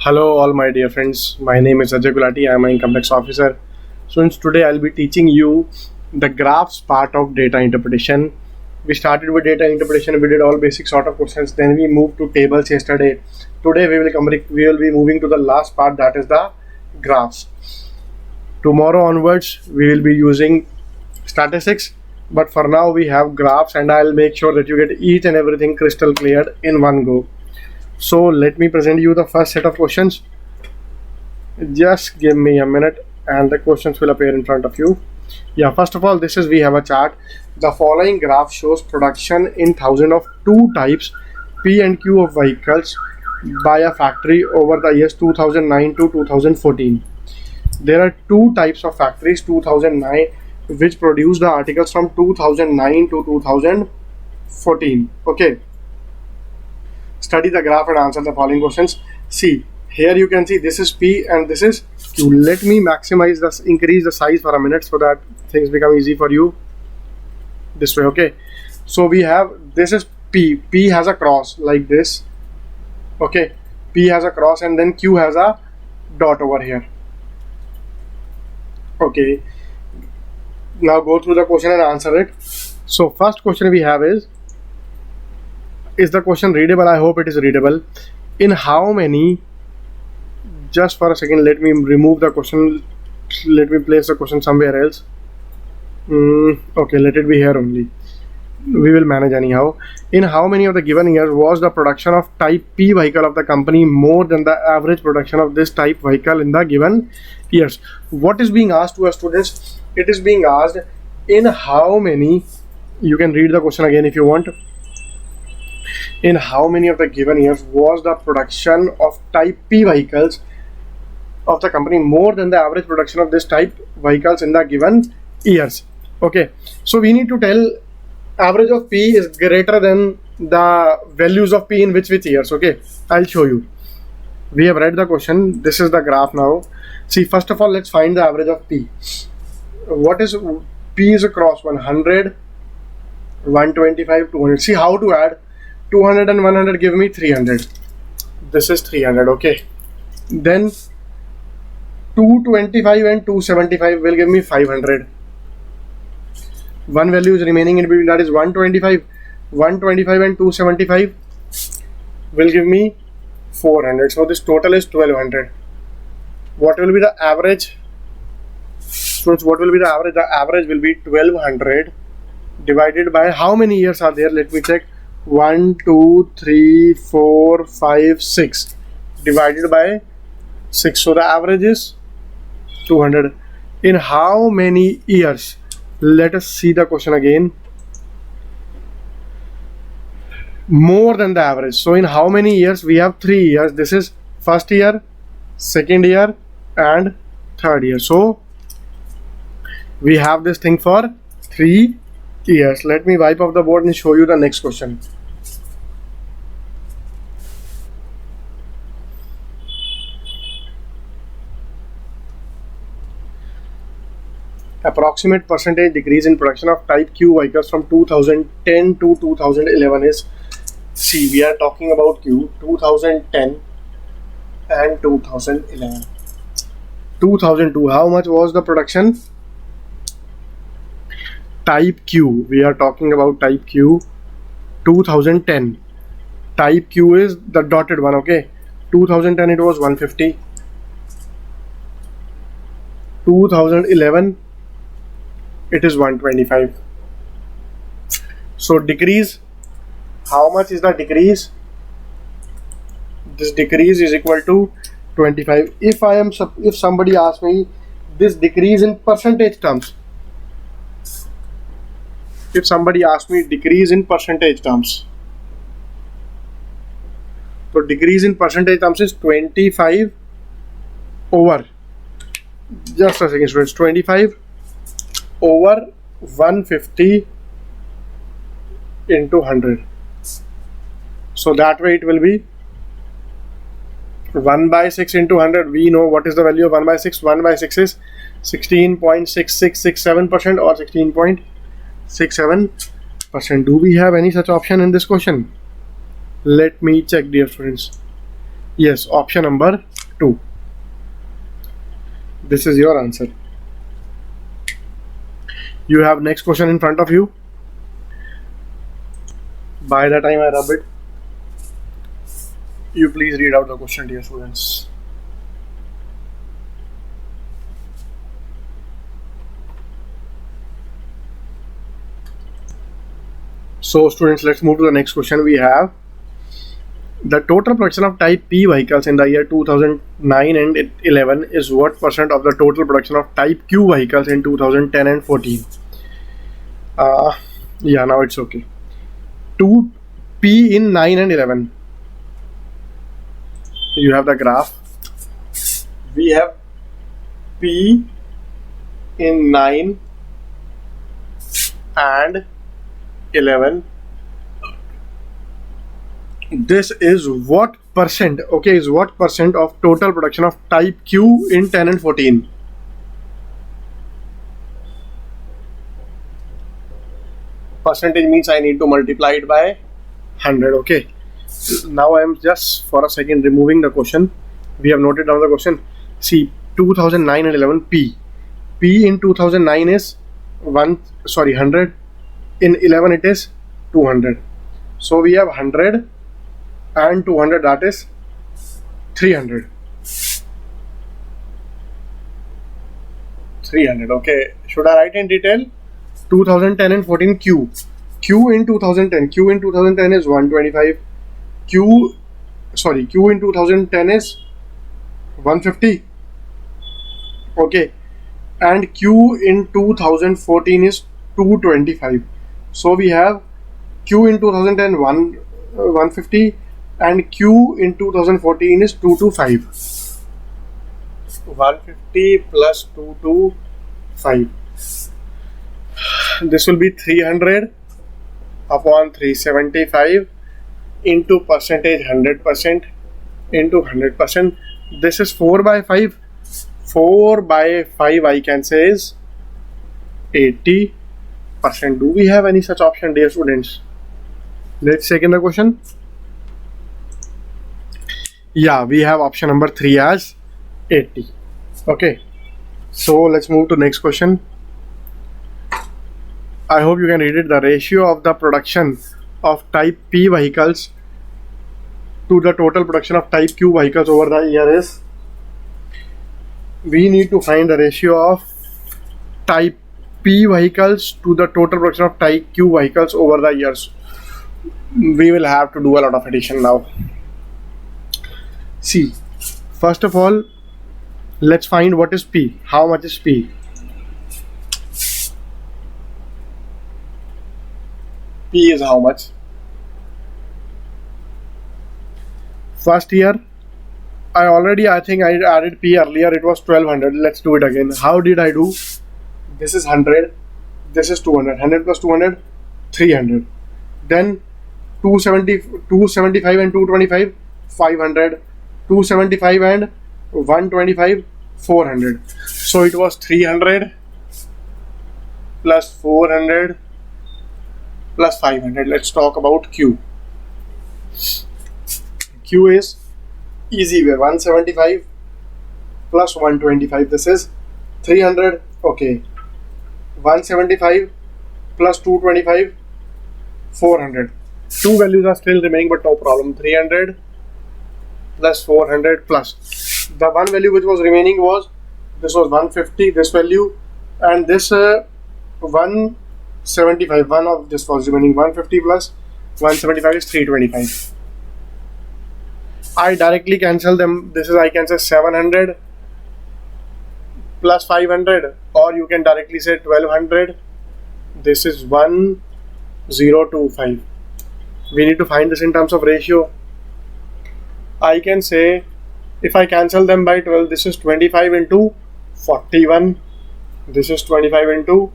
Hello, all my dear friends. My name is Ajay Gulati. I am an income tax officer. So, today I'll be teaching you the graphs part of data interpretation. We started with data interpretation. We did all basic sort of questions. Then we moved to tables yesterday. Today we will be moving to the last part, that is the graphs. Tomorrow onwards we will be using statistics. But for now we have graphs, and I'll make sure that you get each and everything crystal clear in one go. So let me present you the first set of questions. Just give me a minute and the questions will appear in front of you. Yeah, first of all, we have a chart. The following graph shows production in thousands of two types P and Q of vehicles by a factory over the years 2009 to 2014. There are two types of factories 2009 which produce the articles from 2009 to 2014. Okay. Study the graph and answer the following questions. See, here you can see this is P and this is Q. Let me maximize this, increase the size for a minute so that things become easy for you. This way, okay. So we have, this is P. P has a cross like this. Okay. P has a cross and then Q has a dot over here. Okay. Now go through the question and answer it. So first question we have is the question readable? I hope it is readable. In how many, just for a second, let me remove the question, let me place the question somewhere else. Okay, let it be here only. We will manage anyhow. In how many of the given years was the production of type P vehicle of the company more than the average production of this type vehicle in the given years? What is being asked to us students? It is being asked in how many, you can read the question again if you want. In how many of the given years was the production of type P vehicles of the company more than the average production of this type vehicles in the given years? Okay, so we need to tell average of P is greater than the values of P in which years. Okay, I'll show you. We have read the question. This is the graph now. See, first of all, let's find the average of P. What is P? Is across 100, 125, 200. See how to add. 200 and 100 give me 300. This is 300. Okay, then 225 and 275 will give me 500. One value is remaining in between, that is 125. 125 and 275 will give me 400. So this total is 1200. What will be the average? So what will be the average? The average will be 1200 divided by how many years are there? Let me check. 1, 2, 3, 4, 5, 6 divided by 6. So the average is 200. In how many years? Let us see the question again. More than the average. So in how many years? We have 3 years. This is first year, second year and third year. So we have this thing for 3 years. Let me wipe off the board and show you the next question. Approximate percentage decrease in production of type Q vehicles from 2010 to 2011 is, see, we are talking about Q 2010 and 2011. 2002, how much was the production? Type Q, we are talking about type Q 2010. Type Q is the dotted one. Okay, 2010 it was 150. 2011 it is 125. So decrease, how much is the decrease? This decrease is equal to 25. If somebody asks me this decrease in percentage terms, if somebody asks me decrease in percentage terms, so decrease in percentage terms is 25 over, just a second students, 25 over 150 into 100. So that way it will be 1 by 6 into 100. We know what is the value of 1 by 6. 1 by 6 is 16.6667% or 16.67%. Do we have any such option in this question? Let me check, dear students. Yes, option number 2. This is your answer. You have next question in front of you. By the time I rub it, you please read out the question, dear students. So students, let's move to the next question. We have the total production of type P vehicles in the year 2009 and 11 is what percent of the total production of type Q vehicles in 2010 and 14? Yeah, now it's okay. 2 P in 9 and 11. You have the graph. We have P in 9 and 11. This is what percent? Okay, is what percent of total production of type Q in 10 and 14? Percentage means I need to multiply it by 100. Okay, now I am just for a second removing the question. We have noted down the question. See, 2009 and 11 P in 2009 is 100. In 11 it is 200. So we have 100 and 200, that is 300. 300. Okay, should I write in detail? 2010 and 14 Q in 2010. Q in 2010 is 125. Q in 2010 is 150. Okay, and Q in 2014 is 225. So we have Q in 2010 150 and Q in 2014 is 225. 150 plus 225. This will be 300 upon 375 into percentage 100% into 100%. This is 4 by 5. 4 by 5 I can say is 80%. Do we have any such option, dear students? Let's check in the question. Yeah, we have option number 3 as 80. Okay, so let's move to next question. I hope you can read it. The ratio of the production of type P vehicles to the total production of type Q vehicles over the year is, we need to find the ratio of type P vehicles to the total production of type Q vehicles over the years. We will have to do a lot of addition now. See, first of all, let's find what is P. How much is P? P is how much? First year, I think I added P earlier. It was 1200. Let's do it again. How did I do? This is 100. This is 200. 100 plus 200, 300. Then 275 and 225, 500. 275 and 125, 400. So it was 300 plus 400 plus 500. Let's talk about Q. Q is easy way, 175 plus 125. This is 300. Okay, 175 plus 225, 400. Two values are still remaining, but no problem. 300 plus 400 plus the one value which was remaining was, this was 150, this value, and this 175. One of this was remaining. 150 plus 175 is 325. I directly cancel them. This is, I can say 700 plus 500, or you can directly say 1200. This is 1025. We need to find this in terms of ratio. I can say, if I cancel them by 12, this is 25 into 41. This is 25 into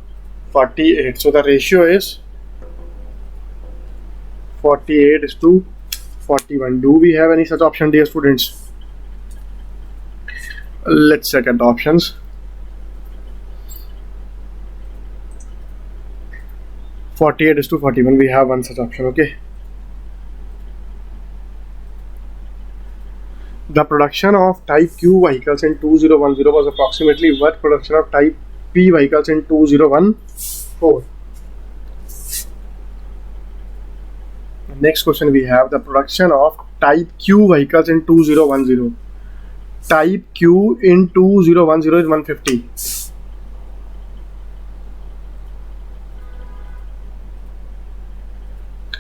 48. So the ratio is 48 is to 41. Do we have any such option, dear students? Let's check at the options. 48 is to 41. We have one such option. Okay. The production of type Q vehicles in 2010 was approximately what production of type P vehicles in 2014? Next question we have the production of type Q vehicles in 2010. Type Q in 2010 is 150.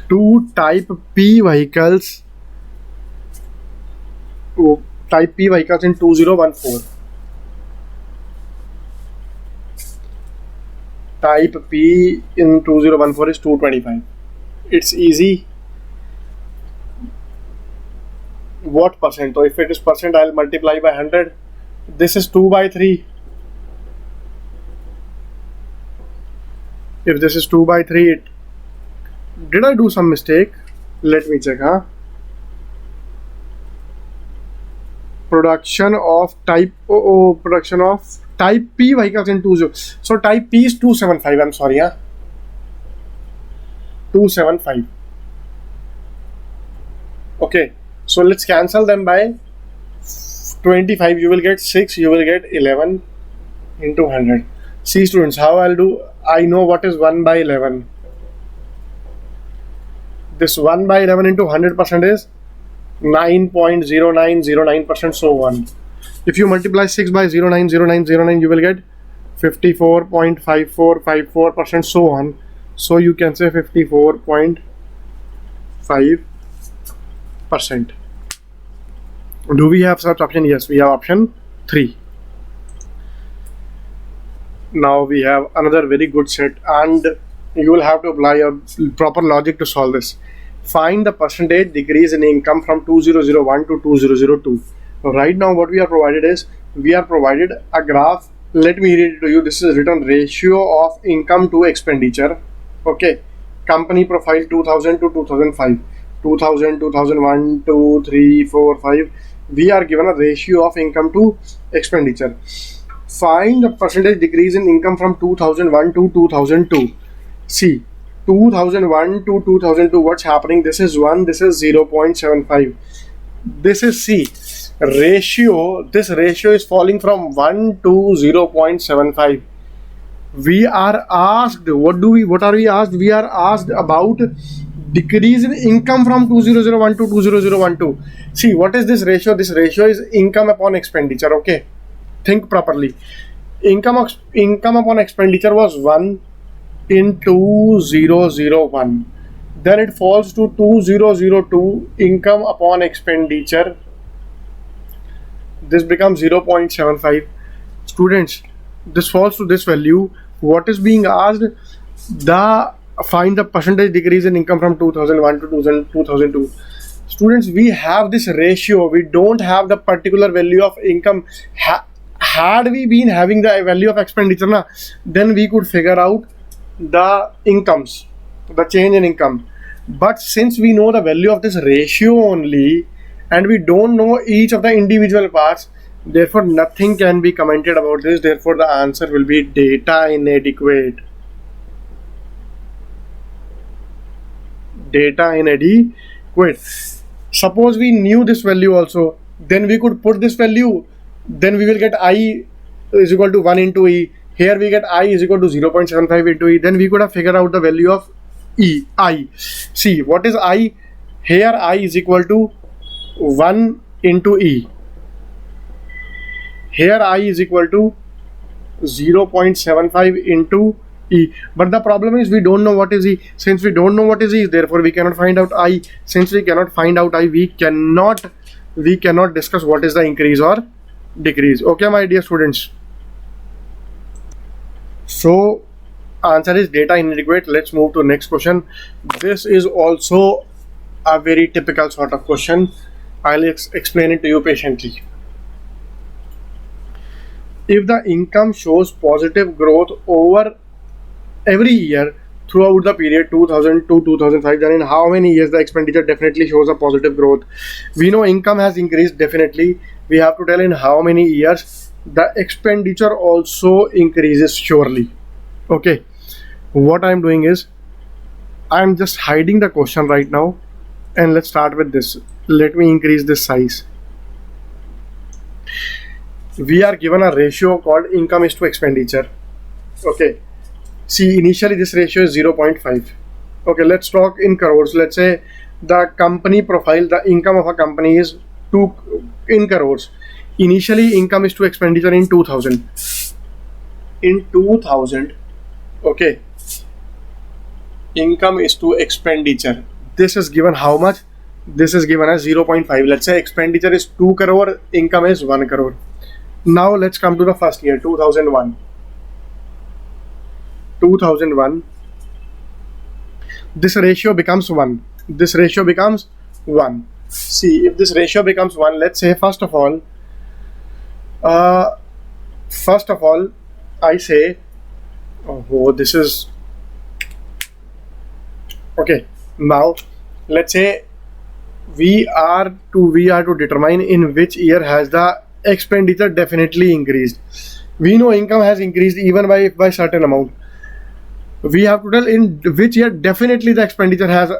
Two type P vehicles. Type P vehicles in 2014. Type P in 2014 is 225. It's easy. What percent? So if it is percent, I'll multiply by 100. This is 2 by 3. If this is 2 by 3, did I do some mistake? Let me check. Production of type production of type P vehicles in 20. So type P is 275. I'm sorry. 275. Okay. So let's cancel them by 25. You will get 6. You will get 11 into 100. See students, how I'll do. I know what is 1 by 11. This 1 by 11 into 100% is 9.0909%, so on. If you multiply 6 by 090909, you will get 54.5454%, so on. So you can say 54.5%. Do we have such option? Yes, we have option 3. Now we have another very good set, and you will have to apply a proper logic to solve this. Find the percentage decrease in income from 2001 to 2002. Right now what we are provided is, we are provided a graph. Let me read it to you. This is written ratio of income to expenditure. Okay, company profile 2000 to 2005, 2000, 2001, 2, 3, 4, 5. We are given a ratio of income to expenditure. Find the percentage decrease in income from 2001 to 2002. See, 2001 to 2002, what's happening? This is 1, this is 0.75. This is C. Ratio, this ratio is falling from 1 to 0.75. We are asked, what are we asked? We are asked about decrease in income from 2001 to 2012. See, what is this ratio? This ratio is income upon expenditure. Okay, think properly. Income upon expenditure was 1 in 2001. Then it falls to 2002. Income upon expenditure, this becomes 0.75. Students, this falls to this value. What is being asked? Find the percentage decrease in income from 2001 to 2002. Students, we have this ratio. We don't have the particular value of income. Had we been having the value of expenditure, then we could figure out the incomes, the change in income. But since we know the value of this ratio only, and we don't know each of the individual parts, therefore nothing can be commented about this. Therefore the answer will be data inadequate. Data inadequate. Suppose we knew this value also, then we could put this value, then we will get I is equal to 1 into E. Here we get I is equal to 0.75 into E. Then we could have figured out the value of I. See, what is I? Here I is equal to 1 into E. Here I is equal to 0.75 into E. But the problem is we don't know what is E. Since we don't know what is E, therefore we cannot find out I. Since we cannot find out I, we cannot discuss what is the increase or decrease. Okay, my dear students. So answer is data inadequate. Let's move to next question. This is also a very typical sort of question. I'll explain it to you patiently. If the income shows positive growth over every year throughout the period 2000 to 2005, then in how many years the expenditure definitely shows a positive growth? We know income has increased definitely. We have to tell in how many years the expenditure also increases surely. Okay, what I'm doing is I'm just hiding the question right now, and let's start with this. Let me increase this size. we are given a ratio called income is to expenditure. Okay, see, initially this ratio is 0.5. Okay, let's talk in crores. Let's say the company profile, the income of a company is 2 in crores. Initially income is to expenditure in 2000. In 2000, okay, income is to expenditure. This is given how much? This is given as 0.5. Let's say expenditure is 2 crore, income is 1 crore. Now let's come to the first year, 2001. 2001, this ratio becomes 1. This ratio becomes 1. See, if this ratio becomes 1, let's say first of all, I say, oh, this is okay. Now let's say we are to determine in which year has the expenditure definitely increased. We know income has increased even by certain amount. We have to tell in which year definitely the expenditure has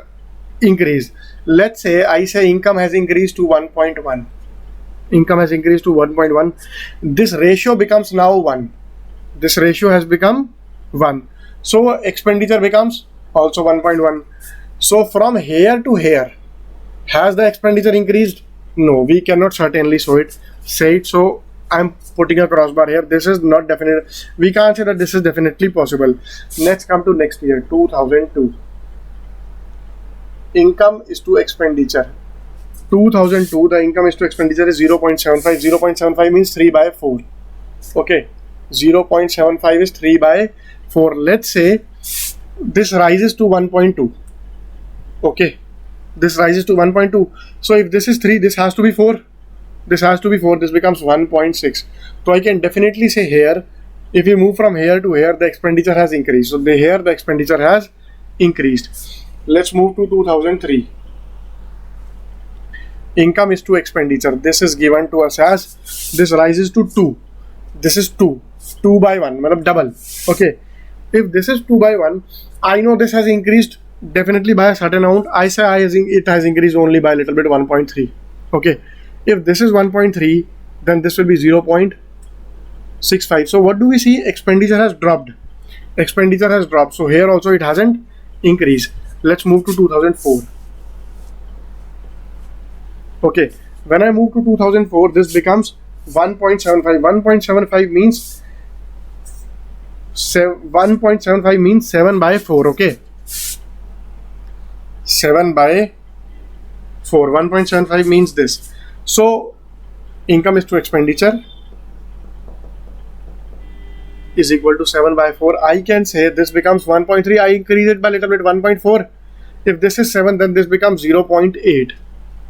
increased. Let's say I say income has increased to 1.1. Income has increased to 1.1. This ratio becomes now 1. This ratio has become 1. So expenditure becomes also 1.1. So from here to here, has the expenditure increased? No, we cannot certainly say it. So I'm putting a crossbar here. This is not definite. We can't say that this is definitely possible. Let's come to next year, 2002. Income is to expenditure. 2002, the income is to expenditure is 0.75. 0.75 means 3 by 4. Okay, 0.75 is 3 by 4. Let's say this rises to 1.2. Okay, this rises to 1.2. So if this is 3, this has to be 4. This has to be 4. This becomes 1.6. So I can definitely say here, if we move from here to here, the expenditure has increased. So here the expenditure has increased. Let's move to 2003. Income is to expenditure. This is given to us as, this rises to 2. This is 2. 2 by 1, double. Okay. If this is 2 by 1, I know this has increased definitely by a certain amount. I say it has increased only by a little bit, 1.3. Okay. If this is 1.3, then this will be 0.65. So what do we see? Expenditure has dropped. Expenditure has dropped. So here also it hasn't increased. Let's move to 2004. Okay. When I move to 2004, this becomes 1.75. 1.75 means 1.75 means 7 by 4. Okay. 7 by 4. 1.75 means this. So income is to expenditure is equal to 7 by 4. I can say this becomes 1.3. I increase it by a little bit, 1.4. If this is 7, then this becomes 0.8.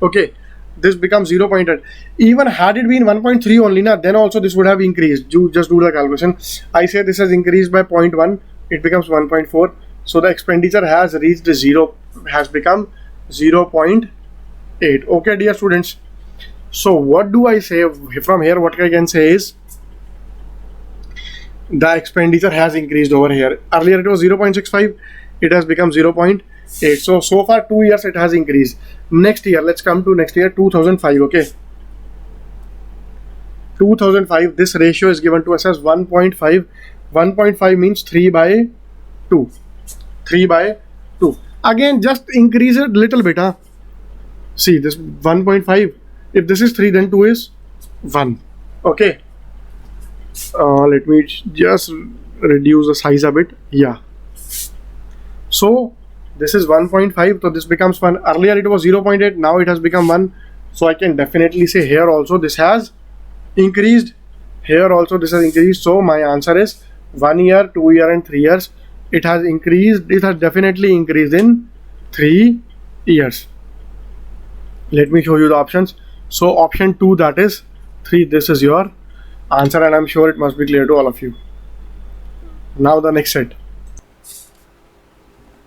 Okay, this becomes 0.8. Even had it been 1.3 only, then also this would have increased. You just do the calculation. I say this has increased by 0.1. It becomes 1.4. So the expenditure has reached 0, has become 0.8. Okay, dear students. So what do I say from here? What I can say is the expenditure has increased over here. Earlier it was 0.65. It has become 0.8. So far 2 years it has increased. Next year, let's come to next year, 2005. Okay. 2005, this ratio is given to us as 1.5. 1.5 means 3 by 2. 3 by 2. Again, just increase it little bit. See, this 1.5. If this is 3, then 2 is 1. Okay. Let me just reduce the size a bit. Yeah. So this is 1.5. So this becomes 1. Earlier it was 0.8. Now it has become 1. So I can definitely say here also this has increased. Here also this has increased. So my answer is 1 year, 2 year and 3 years. It has increased. It has definitely increased in 3 years. Let me show you the options. So option 2, that is 3. This is your answer, and I'm sure it must be clear to all of you. Now the next set.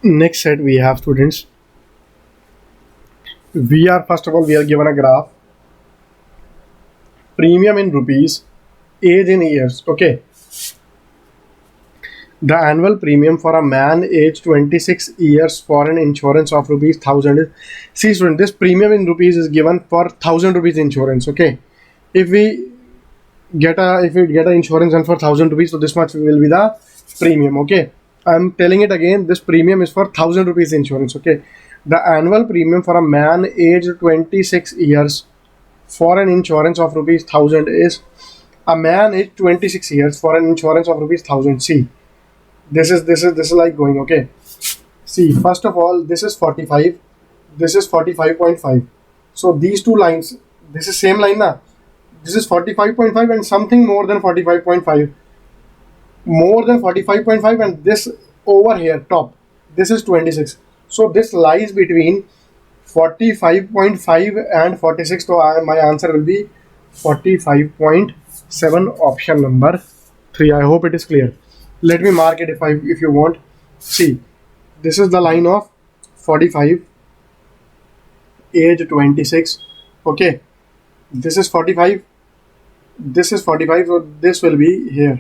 Next set we have, students. First of all, we are given a graph. Premium in rupees, age in years. Okay. The annual premium for a man aged 26 years for an insurance of rupees 1000 is, see student, this premium in rupees is given for 1000 rupees insurance. Okay. If we if you get an insurance done for 1,000 rupees, so this much will be the premium. Okay, I'm telling it again, this premium is for 1,000 rupees insurance. Okay, the annual premium for a man aged 26 years for an insurance of rupees 1,000 is, a man aged 26 years for an insurance of rupees 1,000. See, this is like going. Okay, see, first of all, this is 45, this is 45.5. So these two lines, this is same line na. This is 45.5 and something more than 45.5, more than 45.5, and this over here top, this is 26. So this lies between 45.5 and 46. So my answer will be 45.7, option number 3. I hope it is clear. Let me mark it if you want. See, this is the line of 45, age 26. Okay, this is 45, this is 45, so this will be here.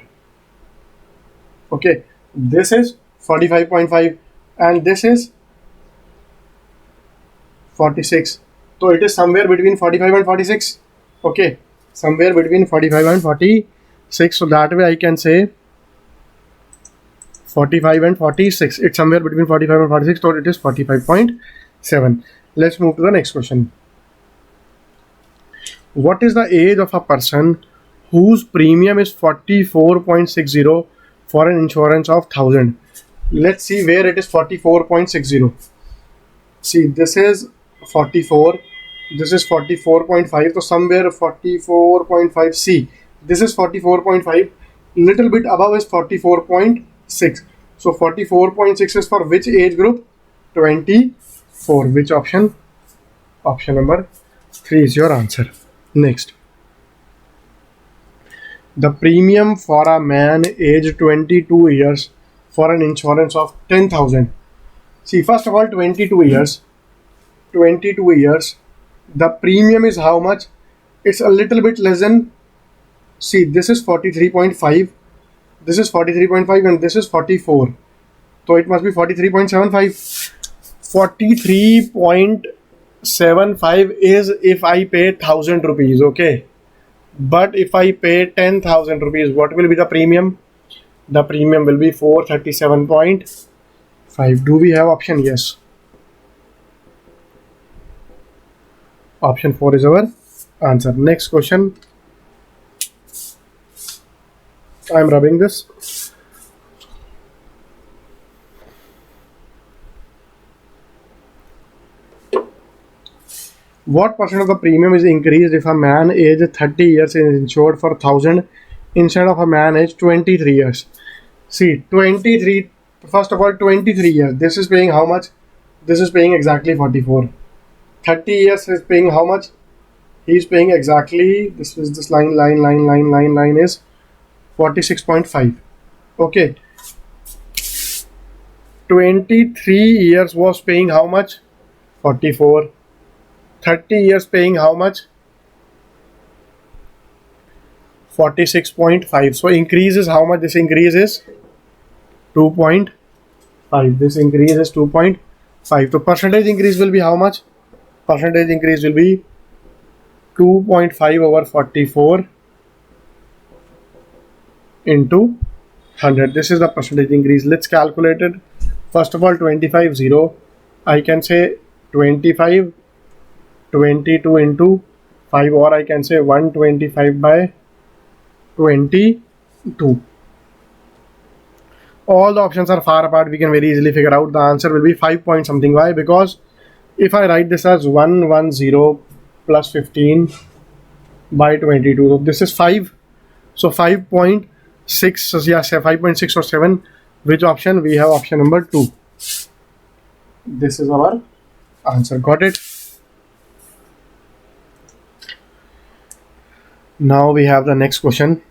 Okay, this is 45.5 and this is 46. So it is somewhere between 45 and 46. Okay, somewhere between 45 and 46. So that way I can say 45 and 46. It's somewhere between 45 and 46. So it is 45.7. Let's move to the next question. What is the age of a person whose premium is 44.60 for an insurance of 1,000? Let's see where it is 44.60. See, this is 44, this is 44.5, so somewhere 44.5. See, this is 44.5, little bit above is 44.6. So 44.6 is for which age group? 24. Which option? Option number 3 is your answer. Next, the premium for a man aged 22 years for an insurance of 10,000. See, first of all, 22 years, the premium is how much? It's a little bit less than, see, this is 43.5, this is 43.5, and this is 44. So it must be 43.75. 43.75 is if I pay 1,000 rupees, okay? But if I pay 10,000 rupees, what will be the premium? The premium will be 437.5. Do we have option? Yes. Option 4 is our answer. Next question. I am rubbing this. What percent of the premium is increased if a man aged 30 years is insured for 1,000 instead of a man aged 23 years? See, 23, first of all, 23 years, this is paying how much? This is paying exactly 44. 30 years is paying how much? He is paying exactly, this is this line is 46.5. Okay. 23 years was paying how much? 44. 30 years paying how much? 46.5. So increase is how much? This increase is 2.5. This increase is 2.5. So percentage increase will be how much? Percentage increase will be 2.5 over 44 into 100. This is the percentage increase. Let's calculate it. First of all, 25 0. I can say 25 22 into 5, or I can say 125 by 22. All the options are far apart. We can very easily figure out the answer will be 5 point something. Why? Because if I write this as 110 plus 15 by 22, so this is 5. So 5.6, so yeah, 5.6 or 7. Which option? We have option number 2. This is our answer. Got it? Now we have the next question.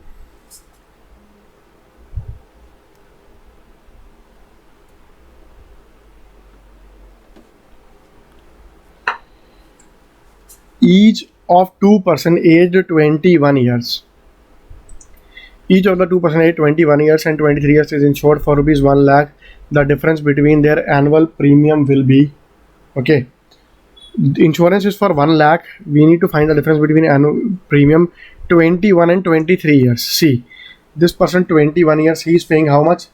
Each of two person aged 21 years. Each of the two person aged 21 years and 23 years is insured for rupees 1 lakh. The difference between their annual premium will be, okay, the insurance is for 1 lakh. We need to find the difference between annual premium 21 and 23 years. See, this person 21 years, he is paying how much?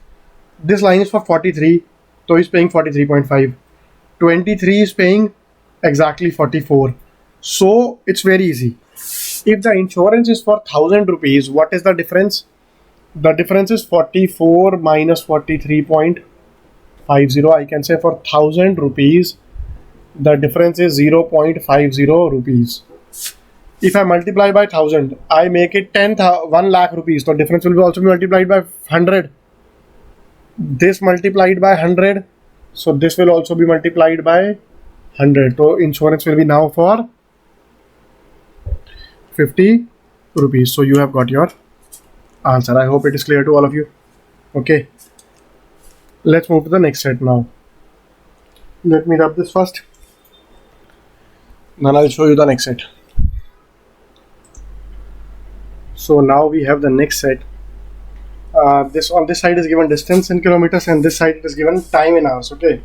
This line is for 43, so he's paying 43.5. 23 is paying exactly 44. So it's very easy. If the insurance is for 1000 rupees, what is the difference? The difference is 44 minus 43.50. I can say for 1000 rupees, the difference is 0.50 rupees. If I multiply by 1000, I make it 1 lakh rupees. So difference will also be multiplied by 100. This multiplied by 100. So this will also be multiplied by 100. So insurance will be now for 50 rupees. So you have got your answer. I hope it is clear to all of you. Okay. Let's move to the next set now. Let me rub this first. Then I'll show you the next set. So now we have the next set. This on this side is given distance in kilometers, and this side it is given time in hours. Okay.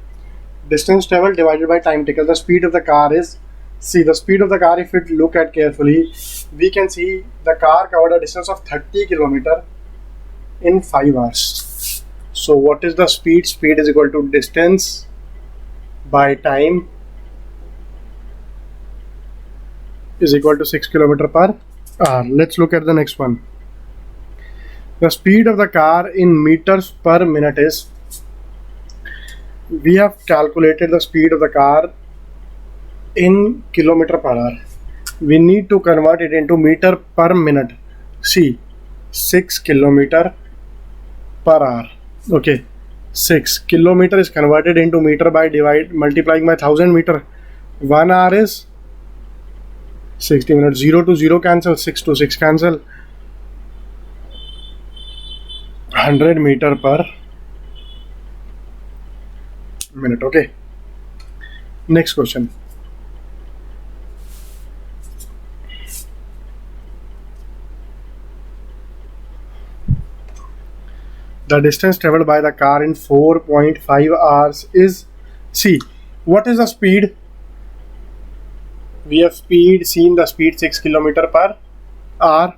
Distance traveled divided by time taken. The speed of the car is, see the speed of the car, if we look at carefully, we can see the car covered a distance of 30 kilometer in 5 hours. So what is the speed? Speed is equal to distance by time is equal to 6 kilometer per hour. Let's look at the next one. The speed of the car in meters per minute is, we have calculated the speed of the car in kilometer per hour. We need to convert it into meter per minute. See, 6 kilometer per hour. Okay, 6 kilometer is converted into meter by multiplying by 1000 meter. 1 hour is 60 minutes. 0 to 0 cancel, 6 to 6 cancel. 100 meter per minute. Okay. Next question. The distance traveled by the car in 4.5 hours is, see, what is the speed? We have seen the speed 6 kilometer per hour.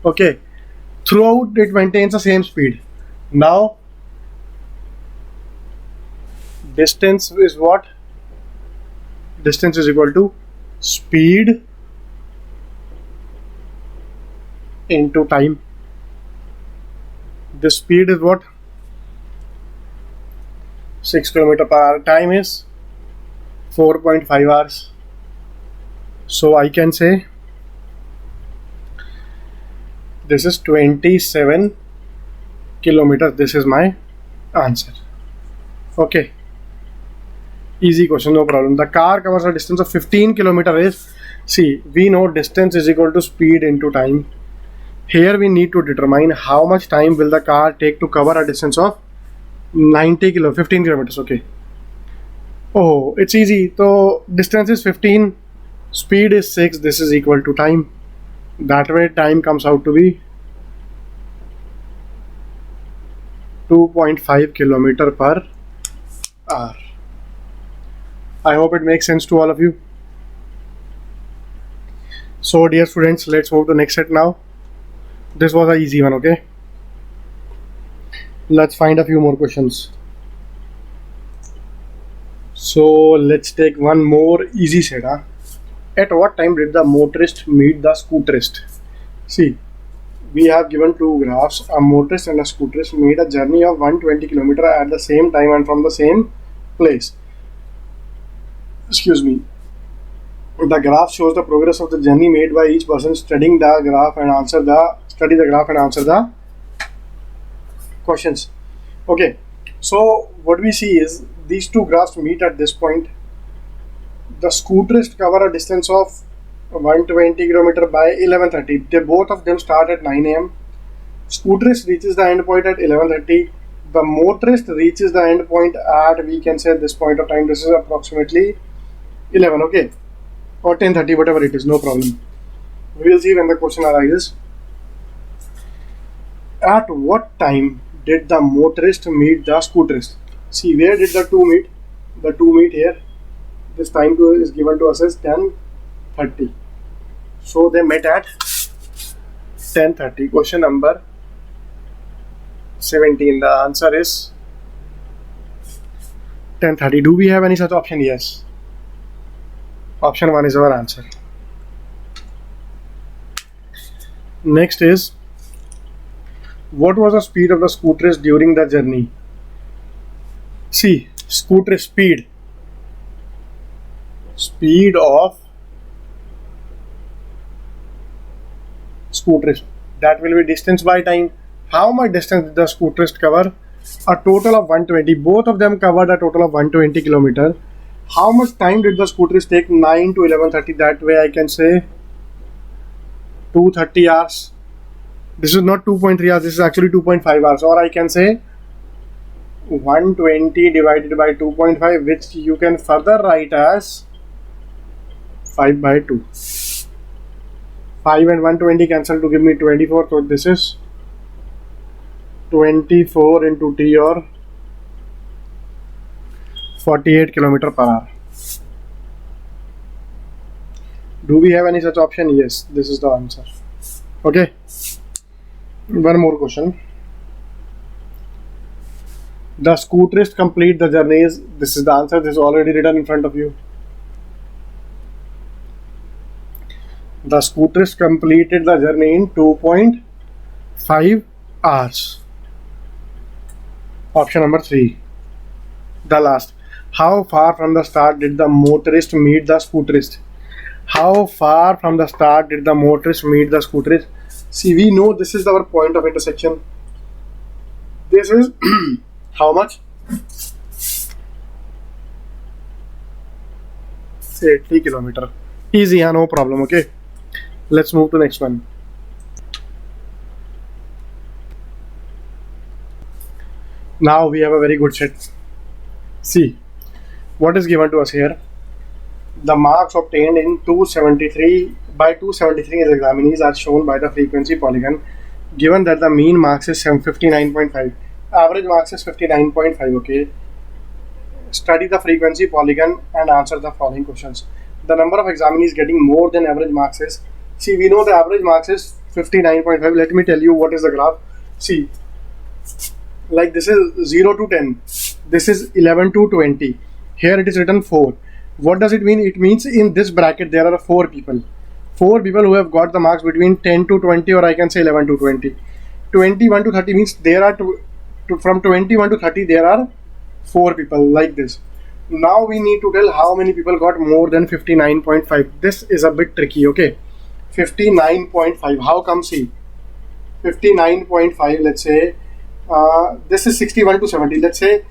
Okay. Throughout it maintains the same speed. Now distance is what? Distance is equal to speed into time. The speed is what? 6 kilometer per hour. Time is 4.5 hours. So I can say this is 27 kilometers. This is my answer. Okay. Easy question, no problem. The car covers a distance of 15 kilometers. See, we know distance is equal to speed into time. Here we need to determine how much time will the car take to cover a distance of 15 kilometers. Okay. Oh, it's easy. So distance is 15, speed is 6. This is equal to time. That way time comes out to be 2.5 kilometer per hour. I hope it makes sense to all of you. So dear students, let's move to the next set now. This was an easy one, okay? Let's find a few more questions. So let's take one more easy set. At what time did the motorist meet the scooterist? See, we have given two graphs. A motorist and a scooterist made a journey of 120 km at the same time and from the same place. Excuse me. The graph shows the progress of the journey made by each person. Study the graph and answer the questions. Okay, so what we see is these two graphs meet at this point. The scooterist cover a distance of 120 km by 11:30. They both of them start at 9 a.m. Scooterist reaches the end point at 11:30. The motorist reaches the end point at, we can say, this point of time. This is approximately 11, okay, or 10:30, whatever it is, no problem. We will see when the question arises. At what time did the motorist meet the scooterist? See, where did the two meet? The two meet here. This time is given to us as 10:30. So they met at 10:30. Question number 17. The answer is 10:30. Do we have any such option? Yes. Option 1 is our answer. Next is, what was the speed of the scooter during the journey? See, scooter speed of scooter, that will be distance by time. How much distance did the scooterist cover? A total of 120. Both of them covered a total of 120 kilometer. How much time did the scooterist take? 9 to 11:30. That way I can say 2:30 hours. This is not 2.3 hours, this is actually 2.5 hours. Or I can say 120 divided by 2.5, which you can further write as 5 by 2. 5 and 120 cancel to give me 24. So this is 24 into T, or 48 kilometer per hour. Do we have any such option? Yes, this is the answer. Okay. One more question. The scooterist complete the journeys. This is the answer. This is already written in front of you. The scooterist completed the journey in 2.5 hours. Option number 3. The last. How far from the start did the motorist meet the scooterist? How far from the start did the motorist meet the scooterist? See, we know this is our point of intersection. This is how much? Say 80 kilometer. Easy, yeah, no problem. Okay, let's move to next one. Now we have a very good set. See what is given to us here. The marks obtained in 273 by 273 examinees are shown by the frequency polygon. Given that the mean marks is 59.5, average marks is 59.5. Okay, study the frequency polygon and answer the following questions. The number of examinees getting more than average marks is, see, we know the average marks is 59.5. Let me tell you what is the graph. See, like this is 0 to 10, this is 11 to 20. Here it is written 4. What does it mean? It means in this bracket there are 4 people. 4 people who have got the marks between 10 to 20, or I can say 11 to 20. 21 to 30 means there are from 21 to 30 there are 4 people like this. Now we need to tell how many people got more than 59.5. This is a bit tricky. Okay, 59.5. How come? See, 59.5. Let's say this is 61 to 70. Let's say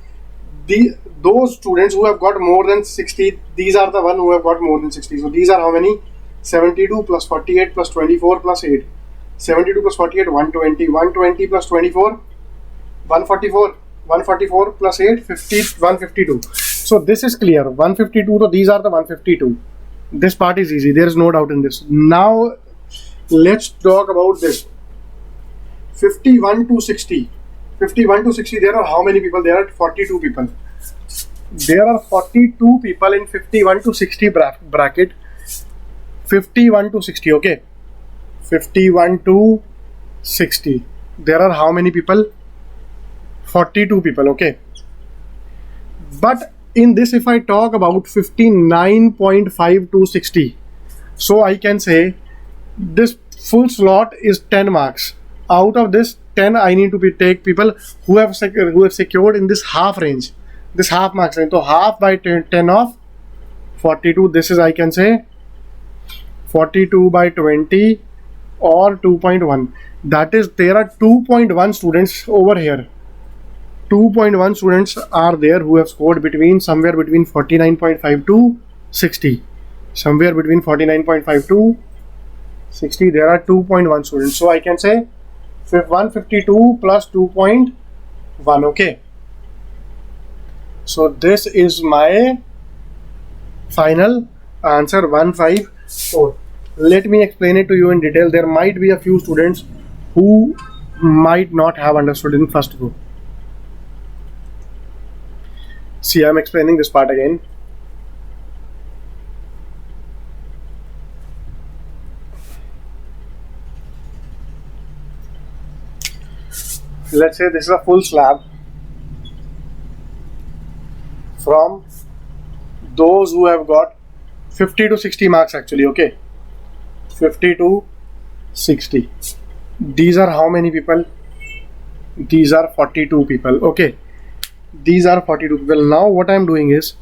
those students who have got more than 60, these are the one who have got more than 60. So these are how many? 72 plus 48 plus 24 plus 8. 72 plus 48, 120. 120 plus 24, 144. 144 plus 8, 50, 152. So this is clear. 152. So these are the 152. This part is easy. There is no doubt in this. Now let's talk about this. 51 to 60. 51 to 60. There are how many people? There are 42 people. There are 42 people in 51 to 60 bracket. 51 to 60. Okay. 51 to 60. There are how many people? 42 people. Okay. But in this, if I talk about 59.5 to 60, so I can say this full slot is 10 marks. Out of this 10, I need to take people who have secured in this half range, this half marks range. So half by 10 of 42. This is, I can say, 42 by 20 or 2.1. That is, there are 2.1 students over here. 2.1 students are there who have scored somewhere between 49.5 to 60. Somewhere between 49.5 to 60. There are 2.1 students. So I can say 152 plus 2.1. Okay. So this is my final answer, 154. Let me explain it to you in detail. There might be a few students who might not have understood in first go. See, I am explaining this part again. let's say this is a full slab from those who have got 50 to 60 marks actually, okay, 50 to 60. These are how many people? These are 42 people, okay. These are 42 people. Now what I am doing is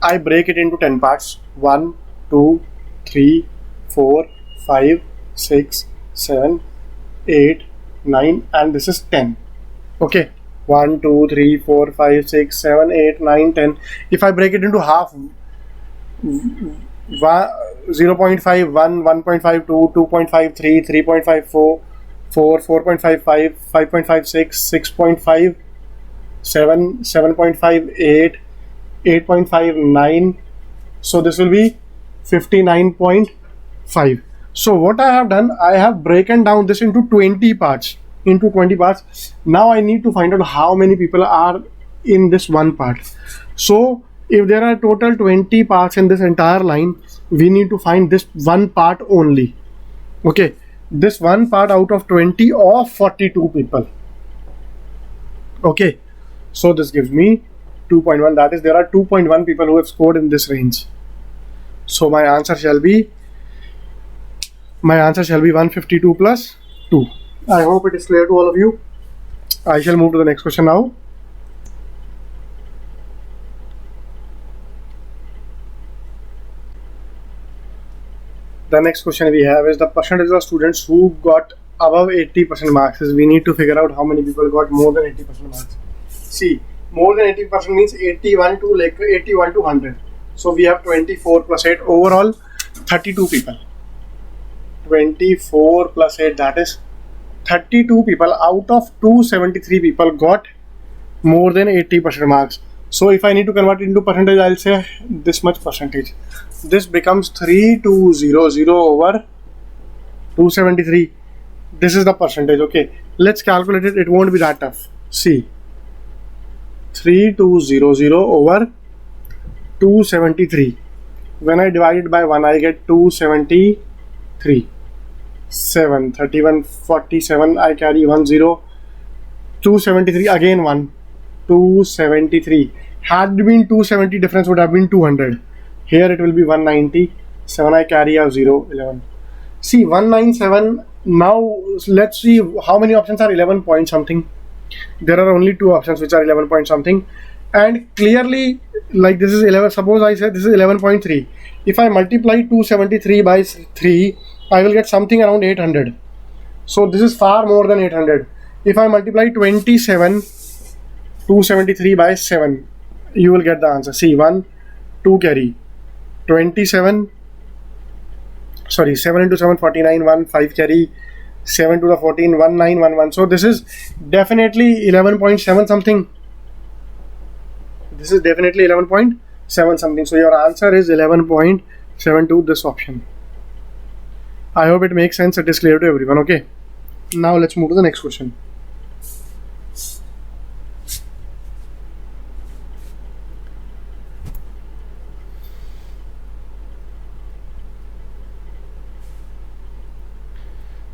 I break it into 10 parts. 1, 2, 3, 4, 5, 6, 7, 8, 9, and this is 10. Okay. 1, 2, 3, 4, 5, 6, 7, 8, 9, 10. If I break it into half, 0.5, 1, 1.5, 2, 2.5, 3, 3.5, 4, 4.55, 5.56, 6.5, 7, 7.5, 8, 8.5, 9. So this will be 59.5. So what I have done, I have broken down this into 20 parts. Now I need to find out how many people are in this one part. So if there are total 20 parts in this entire line, we need to find this one part only. Okay, this one part out of 20 of 42 people. Okay, so this gives me 2.1. That is, there are 2.1 people who have scored in this range. So my answer shall be 152 plus 2. I hope it is clear to all of you. I shall move to the next question now. The next question we have is the percentage of students who got above 80% marks. We need to figure out how many people got more than 80% marks. See, more than 80% means 81 to 100. So we have 24 plus 8, overall 32 people. 24 plus 8, that is 32 people out of 273 people got more than 80% marks. So if I need to convert it into percentage, I'll say this much percentage. This becomes 3200 over 273. This is the percentage, okay. Let's calculate it, it won't be that tough. See, 3200 over 273. When I divide it by 1, I get 273. 7, 31, 47, I carry 1 0. 273, again 1. 273. Had been 270, difference would have been 200. Here it will be 190. 7, I carry a 0, 11. See, 197. Now let's see how many options are 11 point something. There are only 2 options which are 11 point something. And clearly, like this is 11. Suppose I said this is 11.3. If I multiply 273 by 3, I will get something around 800. So this is far more than 800. If I multiply 273 by 7, you will get the answer. See, 1, 2 carry. 27, sorry, 7 into 7, 49, 1, 5 carry. 7 to the 14, 1, 9, 1, 1. So this is definitely 11.7 something. This is definitely 11.7 something. So your answer is 11.72, this option. I hope it makes sense. It is clear to everyone. Okay. Now let's move to the next question.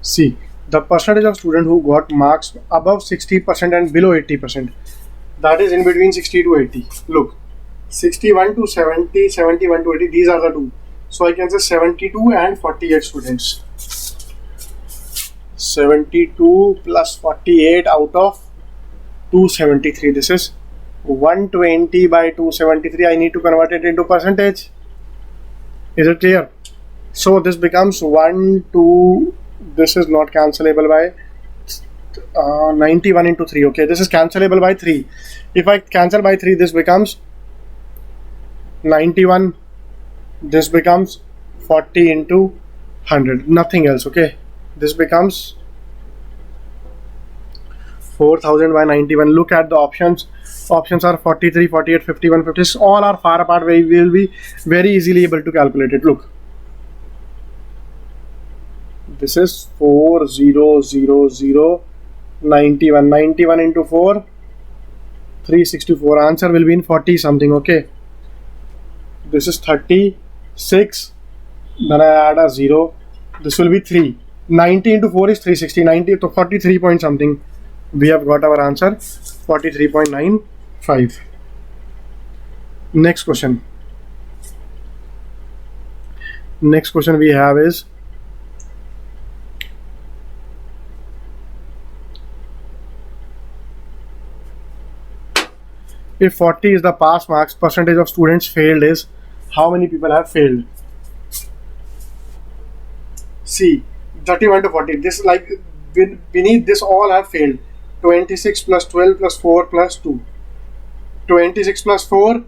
See, the percentage of students who got marks above 60% and below 80%. That is in between 60 to 80. Look, 61 to 70, 71 to 80. These are the two. So I can say 72 and 48 students. 72 plus 48 out of 273. This is 120 by 273. I need to convert it into percentage. Is it clear? So this becomes 1, 2. This is not cancelable by 91 into 3. Okay, this is cancelable by 3. If I cancel by 3, this becomes 91. This becomes 40 into 100. Nothing else. Okay, this becomes 4000 by 91. Look at the options. Options are 43, 48, 51, 50. All are far apart. We will be very easily able to calculate it. Look. This is 4000 91. 91 into 4, 364. Answer will be in 40 something. Okay. This is 36. Then I add a 0. This will be 3. 90 into 4 is 360. 90 to 43 point something. We have got our answer 43.95. Next question. Next question we have is, if 40 is the pass marks, percentage of students failed is, how many people have failed? See, 31 to 40, this like beneath this all have failed. 26 plus 12 plus 4 plus 2. 26 plus 4,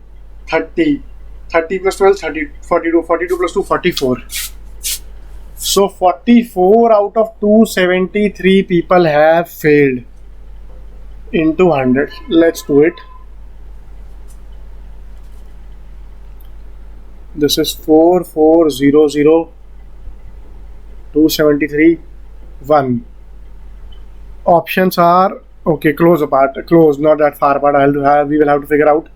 30. 30 plus 12, 30, 42. 42 plus 2, 44. So 44 out of 273 people have failed into 100. Let's do it. This is 4400, 273, 1. Options are, okay, close apart, close, not that far apart. We will have to figure out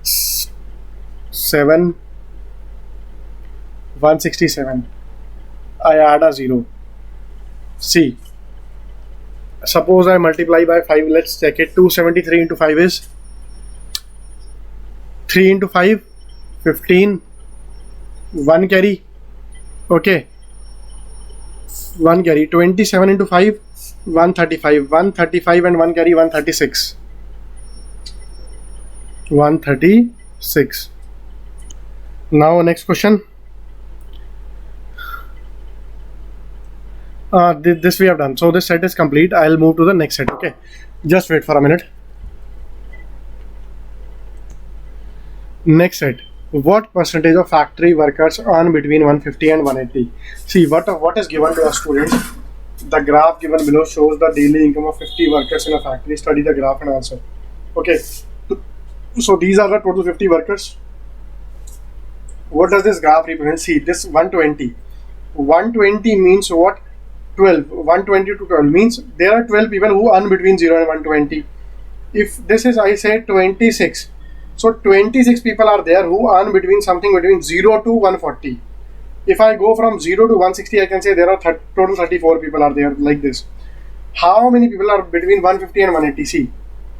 7, 167. I add a 0. See, suppose I multiply by 5. Let's check it. 273 into 5 is 3 into 5, 15. 1 carry. Okay. 1 carry. 27 into 5, 135. 135 and 1 carry, 136. 136. Now next question. This we have done. So this set is complete. I'll move to the next set. Okay. Just wait for a minute. Next set. What percentage of factory workers earn between 150 and 180? See, what is given to a student? The graph given below shows the daily income of 50 workers in a factory. Study the graph and answer. Okay. So these are the total 50 workers. What does this graph represent? See, this 120. 120 means what? 12. 120 to 12 means there are 12 people who earn between 0 and 120. If this is, I say 26. So 26 people are there who earn between 0 to 140. If I go from 0 to 160, I can say there are total 34 people are there like this. How many people are between 150 and 180? See,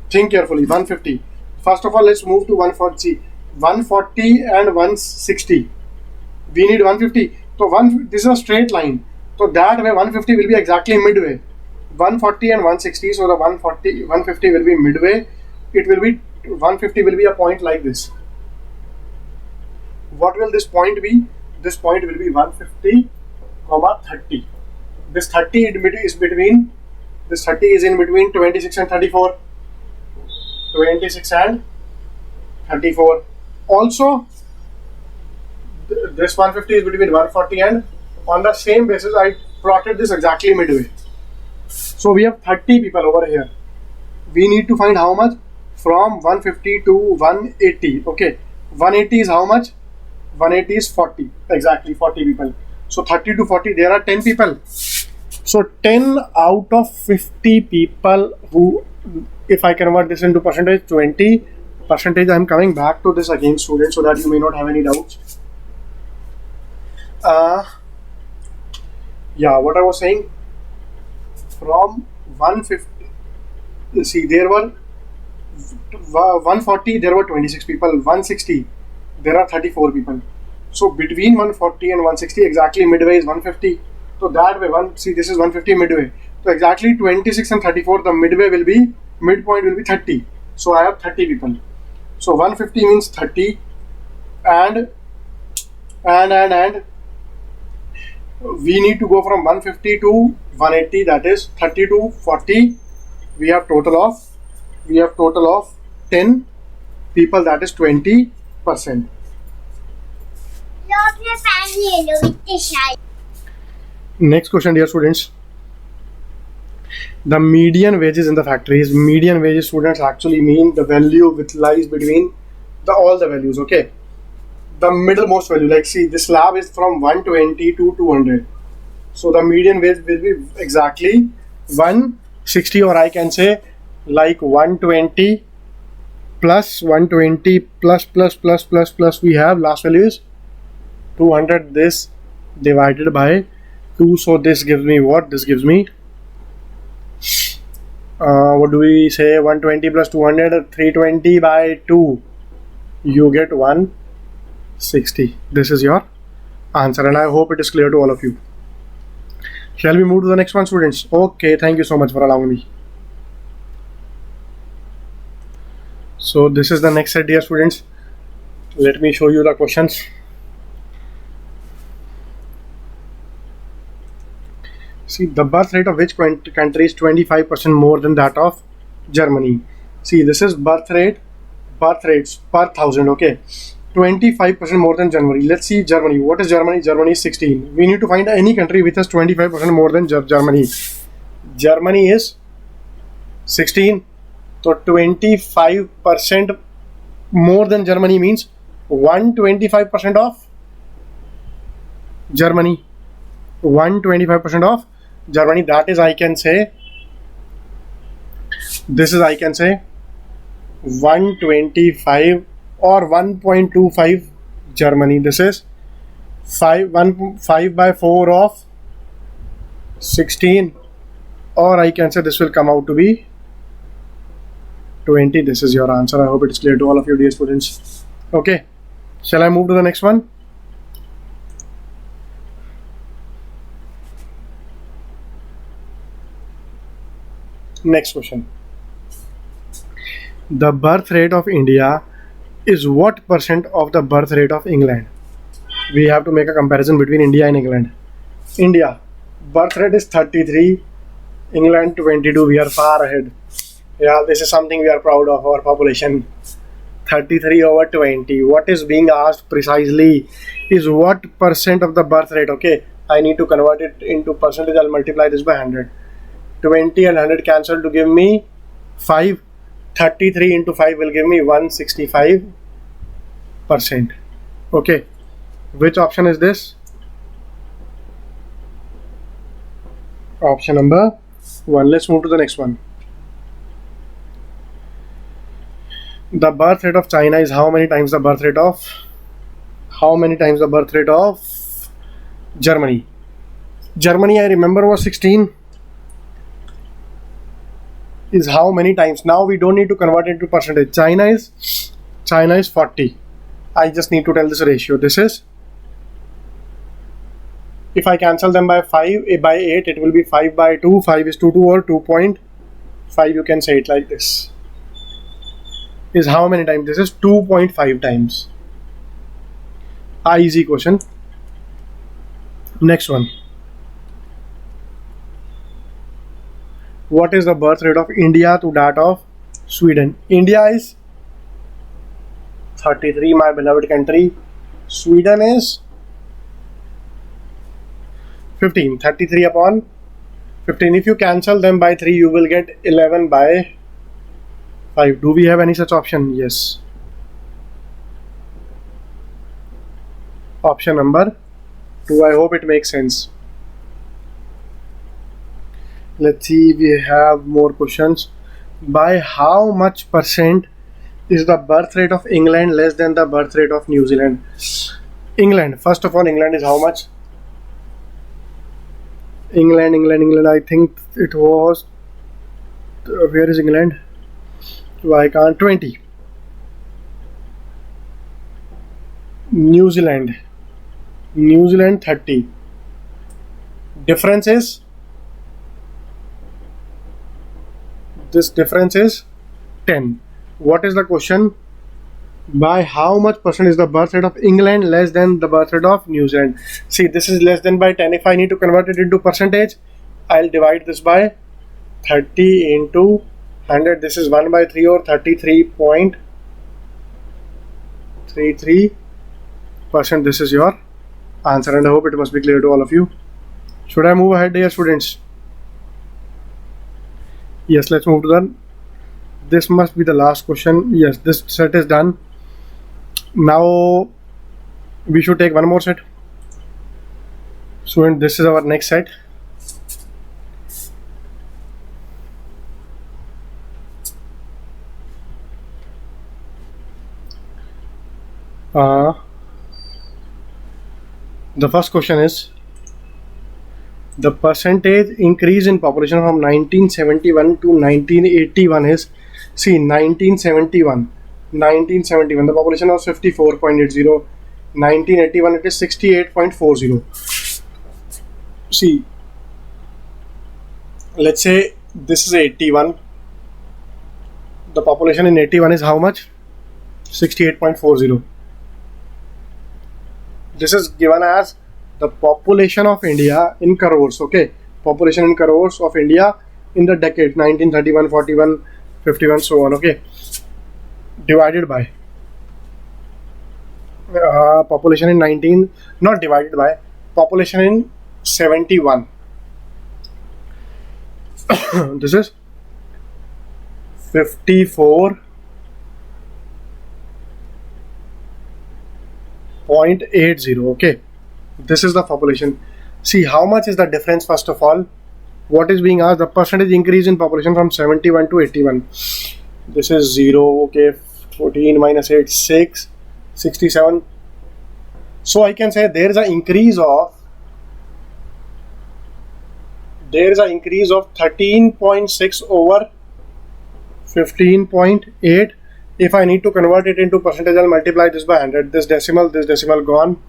think carefully. 150. First of all, let's move to 140. 140 and 160. We need 150. So this is a straight line. So that way 150 will be exactly midway. 140 and 160. So the 150 will be midway. It will be 150 will be a point like this. What will this point be? This point will be 150, 30. This 30 is between. This 30 is in between 26 and 34. 26 and 34. Also, this 150 is between 140 and on the same basis I plotted this exactly midway. So we have 30 people over here. We need to find how much from 150 to 180. Okay, 180 is how much? 180 is 40. Exactly 40 people. So 30 to 40, there are 10 people. So 10 out of 50 people who, if I convert this into percentage, 20%. I am coming back to this again, students, so that you may not have any doubts. Yeah, what I was saying, from 150, see, there were 140, there were 26 people. 160, there are 34 people. So between 140 and 160, exactly midway is 150. So that way, see, this is 150 midway. So exactly 26 and 34, the midway will be, midpoint will be 30. So I have 30 people. So 150 means 30 and we need to go from 150 to 180, that is 30 to 40. We have total of 10 people, that is 20%. Next question, dear students. The median wages in the factories. Median wages, students, actually mean the value which lies between all the values. Okay, the middlemost value. Like, see, this slab is from 120 to 200. So the median wage will be exactly 160, or I can say like 120 plus 120 plus we have last value is 200. This divided by 2. So this gives me what? This gives me What do we say? 120 plus 200, 320 by 2. You get 160. This is your answer, and I hope it is clear to all of you. Shall we move to the next one, students? Okay, thank you so much for allowing me. So this is the next set, dear students. Let me show you the questions. See, the birth rate of which country is 25% more than that of Germany? See, this is birth rates per thousand, okay? 25% more than Germany. Let's see Germany. What is Germany? Germany is 16. We need to find any country which has 25% more than Germany. Germany is 16. So 25% more than Germany means 125% of Germany. 125% of Germany. That is, I can say, this is, I can say, 125 or 1.25 Germany. This is 5 by 4 of 16, or I can say this will come out to be 20. This is your answer. I hope it is clear to all of you, dear students. Okay, shall I move to the next one? Next question. The birth rate of India is what percent of the birth rate of England? We have to make a comparison between India and England. India, birth rate is 33, England 22. We are far ahead. Yeah, this is something we are proud of, our population. 33 over 20. What is being asked precisely is what percent of the birth rate. Okay, I need to convert it into percentage. I'll multiply this by 100. 20 and 100 cancel to give me 5. 33 into 5 will give me 165%. Okay, which option is this? Option number 1. Let's move to the next one. The birth rate of China is how many times the birth rate of Germany? Germany, I remember, was 16. Is how many times? Now we don't need to convert it to percentage. China is 40. I just need to tell this ratio. This is, if I cancel them by 5 by 8, it will be 5 by 2. 5 is 2 or 2.5. You can say it like this. Is how many times? This is 2.5 times. Easy question. Next one. What is the birth rate of India to that of Sweden? India is 33, my beloved country. Sweden is 15. 33 upon 15. If you cancel them by 3, you will get 11 by 5. Do we have any such option? Yes. Option number 2. I hope it makes sense. Let's see, we have more questions. By how much percent is the birth rate of England less than the birth rate of New Zealand? England, first of all, England is how much? England, I think it was, where is England? Why can't 20? New Zealand 30. Difference is, this difference is 10. What is the question? By how much percent is the birth rate of England less than the birth rate of New Zealand? See, this is less than by 10. If I need to convert it into percentage, I'll divide this by 30 into 100. This is 1 by 3 or 33.33%. This is your answer, and I hope it must be clear to all of you. Should I move ahead, dear students? Yes, let's move to the, this must be the last question. Yes, this set is done. Now we should take one more set. So this is our next set. The first question is, The percentage increase in population from 1971 to 1981 is, see, 1971 the population was 54.80, 1981 it is 68.40. See, let's say this is 81, the population in 81 is how much? 68.40. This is given as the population of India in crores, okay? Population in crores of India in the decade 1931, 41, 51, so on, okay? Divided by population in 19, not divided by, population in 71. This is 54.80, okay? This is the population. See, how much is the difference first of all? What is being asked? The percentage increase in population from 71 to 81. This is 0, okay? 14 minus 8, 6, 67. So I can say there is an increase of 13.6 over 15.8. If I need to convert it into percentage, I'll multiply this by 100. This decimal gone.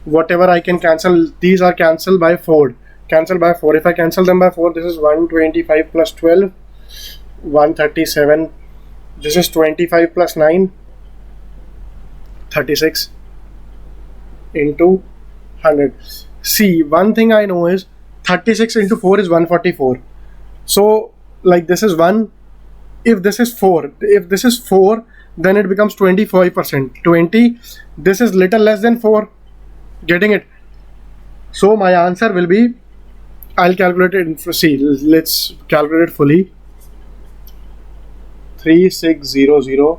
Whatever I can cancel, these are cancelled by 4. Cancel by 4. If I cancel them by 4, this is 125 plus 12, 137. This is 25 plus 9, 36 into 100. See, one thing I know is 36 into 4 is 144. So, like, this is 1. If this is 4, then it becomes 25%. 20, this is little less than 4. Getting it? So my answer will be, I'll calculate it. See, let's calculate it fully. 3600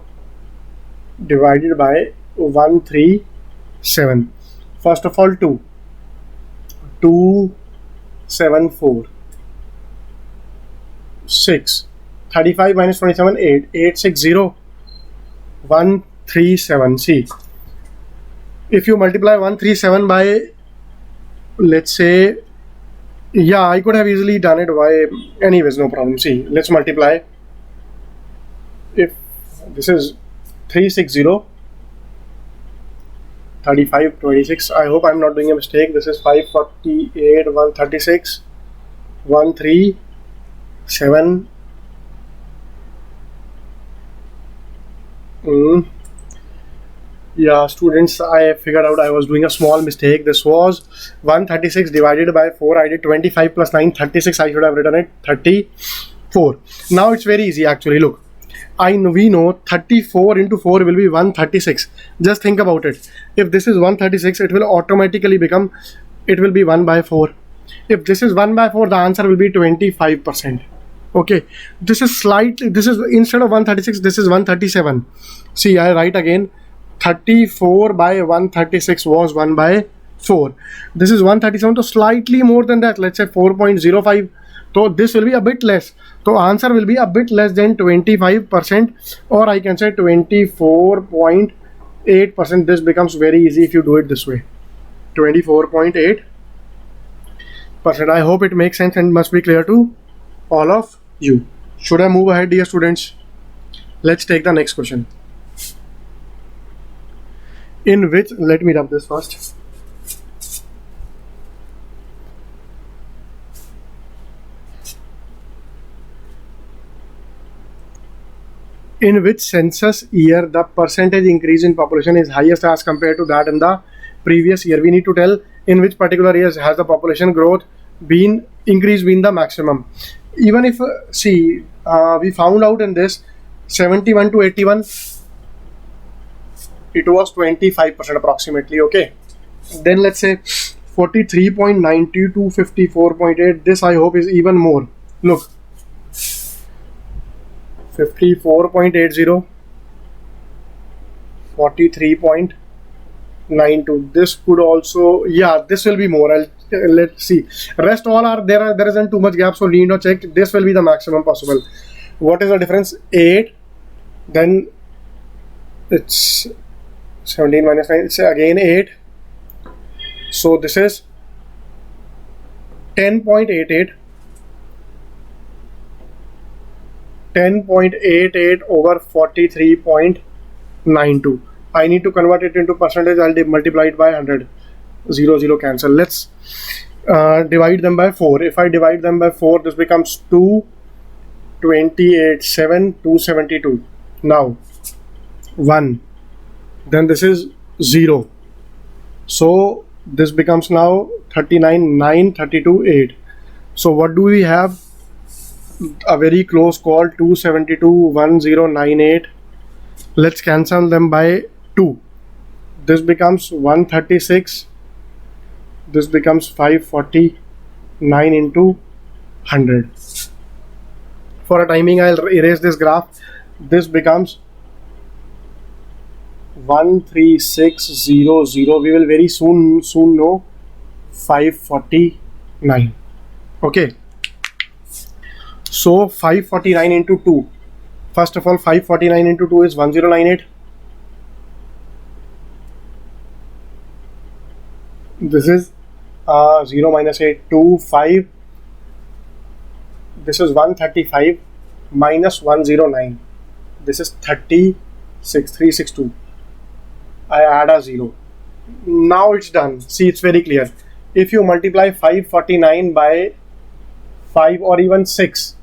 divided by 137. First of all, 274, 6, 35 minus 27, 8, 860, 137. See, if you multiply 137 by, let's say, yeah, I could have easily done it by, anyways, no problem. See, let's multiply. If this is 360, 35, 26, I hope I'm not doing a mistake. This is 548, 136, 137. Yeah, students, I figured out I was doing a small mistake. This was 136 divided by 4. I did 25 plus 9, 36. I should have written it 34. Now it's very easy actually. Look, we know 34 into 4 will be 136. Just think about it. If this is 136, it will automatically be 1 by 4. If this is 1 by 4, the answer will be 25%. Okay, this is instead of 136, this is 137. See, I write again. 34 by 136 was 1 by 4. This is 137, so slightly more than that. Let's say 4.05. So this will be a bit less. So answer will be a bit less than 25%, or I can say 24.8%. This becomes very easy if you do it this way. 24.8%. I hope it makes sense and must be clear to all of you. Should I move ahead, dear students? Let's take the next question. In which, let me rub this first. In which census year the percentage increase in population is highest as compared to that in the previous year? We need to tell in which particular years has the population growth been the maximum. Even if, we found out in this 71 to 81, it was 25% approximately, okay? Then let's say 43.90 to 54.8, this I hope is even more. Look, 54.80, 43.92. This could also, yeah, this will be more. Let's see. Rest all are there. There isn't too much gap, so need not check. This will be the maximum possible. What is the difference? 8. Then it's 17 minus 9. It's again 8. So this is 10.88 over 43.92. I need to convert it into percentage. I'll multiply it by 100. 0, 0 cancel. Let's divide them by 4. If I divide them by 4, this becomes 228.7, 272. Now 1. Then this is 0. So this becomes now 39.9, 32.8. So what do we have? A very close call, 272.1098. Let's cancel them by 2. This becomes 136. This becomes 549 into 100. For a timing, I'll erase this graph. This becomes 13600. We will very soon know 549. Okay. So 549 into 2. First of all, 549 into 2 is 1098. This is 0 minus 8, 2, 5. This is 135 minus 109. This is 36, 362. I add a 0. Now it's done. See, it's very clear. If you multiply 549 by 5 or even 6,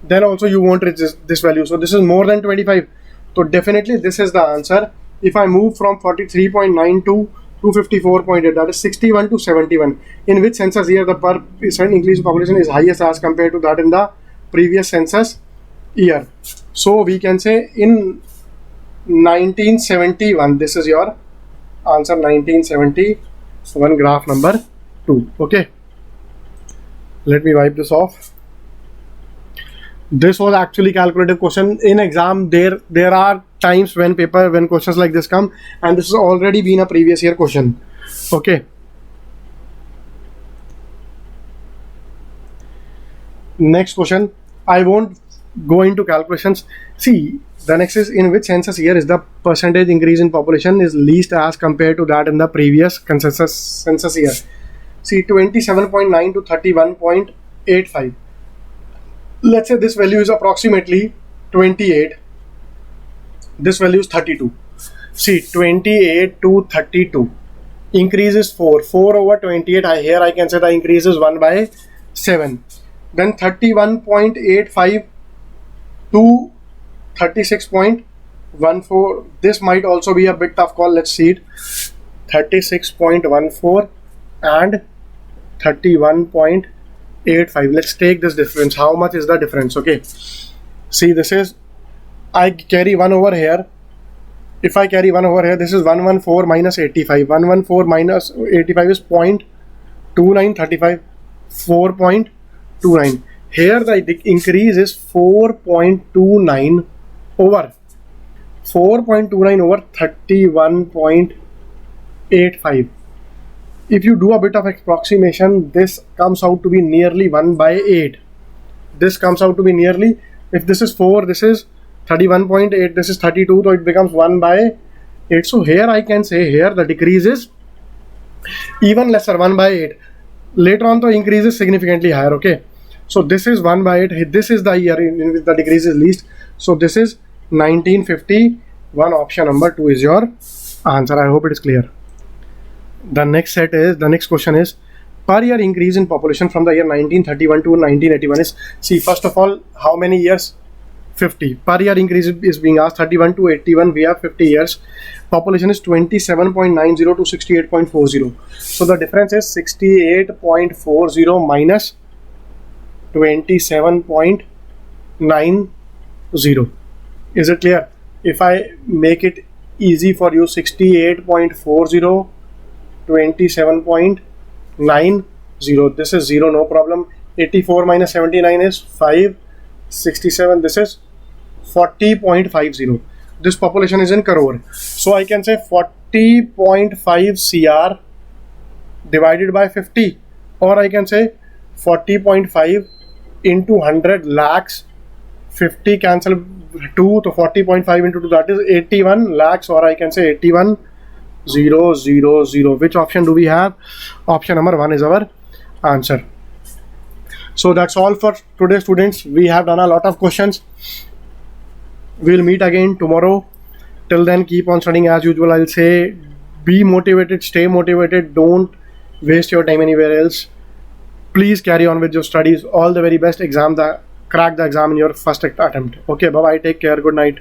then also you won't reach this value. So this is more than 25. So definitely this is the answer. If I move from 43.9 to 254.8, that is 61 to 71. In which census year the per percent increase in population is highest as compared to that in the previous census year? So we can say in 1971. This is your answer, 1971, graph number 2. Okay. Let me wipe this off. This was actually calculated question. In exam, there are times when questions like this come, and this has already been a previous year question. Okay. Next question. I won't go into calculations. See, the next is, in which census year is the percentage increase in population is least as compared to that in the previous census year? See, 27.9 to 31.85. Let's say this value is approximately 28. This value is 32. See, 28 to 32. Increase is 4. 4 over 28. Here I can say the increase is 1 by 7. Then 31.85 to 36.14. This might also be a bit tough call. Let's see it. 36.14 and 31.85. Let's take this difference. How much is the difference? Okay. See, this is, I carry 1 over here. If I carry 1 over here, this is 114 minus 85. 114 minus 85 is 0.2935. 4.29. Here the increase is 4.29 over 31.85. If you do a bit of approximation, this comes out to be nearly 1 by 8. This comes out to be nearly, if this is 4, this is 31.8, this is 32, so it becomes 1 by 8. So here I can say here the decrease is even lesser, 1 by 8. Later on the increase is significantly higher. Okay. So this is 1 by 8. This is the year in which the decrease is least. So this is 1951. Option number 2 is your answer. I hope it is clear. The next question is, per year increase in population from the year 1931 to 1981 is, see, first of all, how many years? 50. Per year increase is being asked. 31 to 81, we have 50 years. Population is 27.90 to 68.40. So the difference is 68.40 minus 27.90. Is it clear? If I make it easy for you, 68.40, 27.90. This is 0, no problem. 84 minus 79 is 567. This is 40.50. This population is in crore. So I can say 40.5 CR divided by 50, or I can say 40.5 into 100 lakhs. 50 cancel 2, so 40.5 into 2, that is 81 lakhs, or I can say 81,000. Which option do we have? Option number 1 is our answer. So that's all for today, students. We have done a lot of questions. We'll meet again tomorrow. Till then, keep on studying as usual. I'll say be motivated, stay motivated, don't waste your time anywhere else. Please carry on with your studies. All the very best. Crack the exam in your first attempt. Okay, bye bye. Take care. Good night.